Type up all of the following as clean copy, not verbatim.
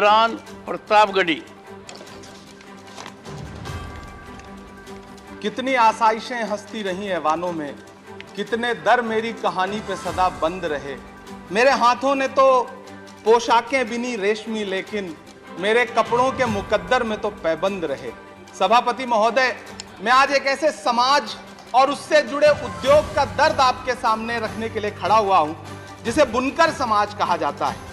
इमरान प्रतापगढ़ी। कितनी आसाइशें हंसती रही हैं वानों में, कितने दर मेरी कहानी पे सदा बंद रहे। मेरे हाथों ने तो पोशाकें बिनी रेशमी, लेकिन मेरे कपड़ों के मुकद्दर में तो पैबंद रहे। सभापति महोदय, मैं आज एक ऐसे समाज और उससे जुड़े उद्योग का दर्द आपके सामने रखने के लिए खड़ा हुआ हूं जिसे बुनकर समाज कहा जाता है,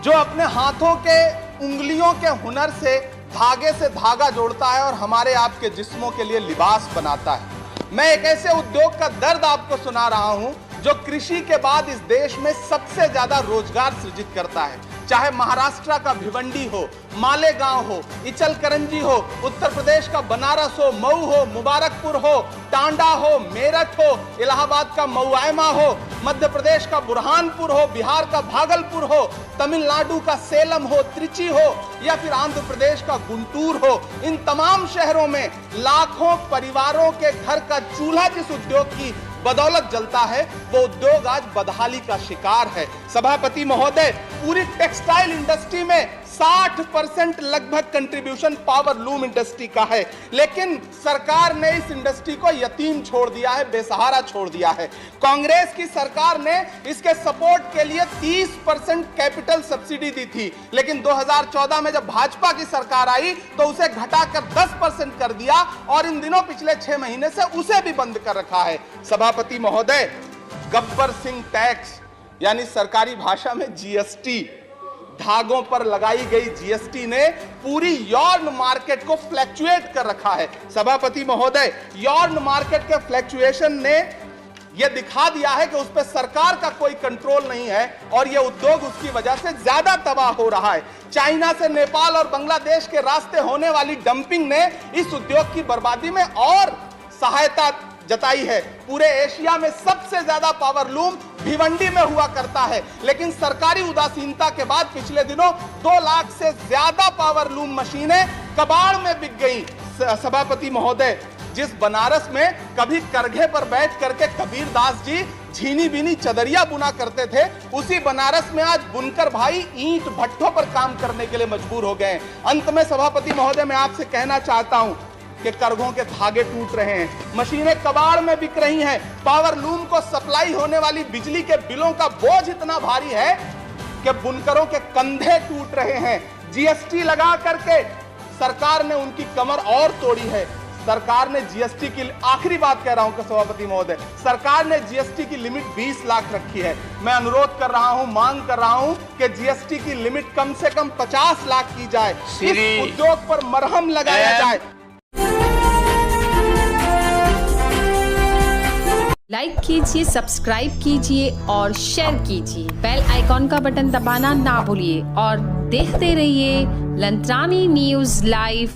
जो अपने हाथों के उंगलियों के हुनर से धागे से धागा जोड़ता है और हमारे आपके जिस्मों के लिए लिबास बनाता है। मैं एक ऐसे उद्योग का दर्द आपको सुना रहा हूं जो कृषि के बाद इस देश में सबसे ज्यादा रोजगार सृजित करता है। चाहे महाराष्ट्र का भिवंडी हो, मालेगांव हो, इचलकरंजी हो, उत्तर प्रदेश का बनारस हो, मऊ हो, मुबारकपुर हो, टांडा हो, मेरठ हो, इलाहाबाद का मऊआयमा हो, मध्य प्रदेश का बुरहानपुर हो, बिहार का भागलपुर हो, तमिलनाडु का सेलम हो, त्रिची हो, या फिर आंध्र प्रदेश का गुंटूर हो। इन तमाम शहरों में लाखों परिवारों के घर का चूल्हा जिस उद्योग की बदौलत जलता है, वो उद्योग आज बदहाली का शिकार है। सभापति महोदय, पूरी टेक्सटाइल इंडस्ट्री में 60% लगभग कंट्रीब्यूशन पावर लूम इंडस्ट्री का है, लेकिन सरकार ने इस इंडस्ट्री को यतीम छोड़ दिया है, बेसहारा छोड़ दिया है। कांग्रेस की सरकार ने इसके सपोर्ट के लिए 30% कैपिटल सब्सिडी दी थी, लेकिन 2014 में जब भाजपा की सरकार आई तो उसे घटाकर 10% कर दिया और इन दिनों पिछले 6 महीने से उसे भी बंद कर रखा है। सभापति महोदय, गब्बर सिंह टैक्स यानी सरकारी भाषा में जीएसटी, धागों पर लगाई गई जीएसटी ने पूरी यॉर्न मार्केट को फ्लैक्चुएट कर रखा है। सभापति महोदय, यॉर्न मार्केट के फ्लैक्चुएशन ने यह दिखा दिया है कि उस पर सरकार का कोई कंट्रोल नहीं है और यह उद्योग उसकी वजह से ज्यादा तबाह हो रहा है। चाइना से नेपाल और बांग्लादेश के रास्ते होने वाली डंपिंग ने इस उद्योग की बर्बादी में और सहायता जताई है। पूरे एशिया में सबसे ज्यादा पावर लूम भिवंडी में हुआ करता है, लेकिन सरकारी उदासीनता के बाद पिछले दिनों 2 लाख से ज्यादा पावर लूम मशीनें कबाड़ में बिक गई। सभापति महोदय, जिस बनारस में कभी करघे पर बैठ करके कबीर दास जी झीनी बीनी चदरिया बुना करते थे, उसी बनारस में आज बुनकर भाई ईंट भट्ठों पर काम करने के लिए मजबूर हो गए। अंत में सभापति महोदय, मैं आपसे कहना चाहता हूं कि करघों के धागे टूट रहे हैं, मशीनें कबाड़ में बिक रही हैं, पावर लूम को सप्लाई होने वाली बिजली के बिलों का बोझ इतना भारी है कि बुनकरों के कंधे टूट रहे हैं। जीएसटी लगा करके सरकार ने उनकी कमर और तोड़ी है। सरकार ने जीएसटी की, आखिरी बात कह रहा हूं सभापति महोदय, सरकार ने जीएसटी की लिमिट 20 लाख रखी है। मैं अनुरोध कर रहा हूं, मांग कर रहा हूं कि जीएसटी की लिमिट कम से कम 50 लाख की जाए, इस उद्योग पर मरहम लगाया जाए। लाइक कीजिए, सब्सक्राइब कीजिए और शेयर कीजिए। बेल आइकॉन का बटन दबाना ना भूलिए और देखते रहिए लंत्रानी न्यूज़ लाइव।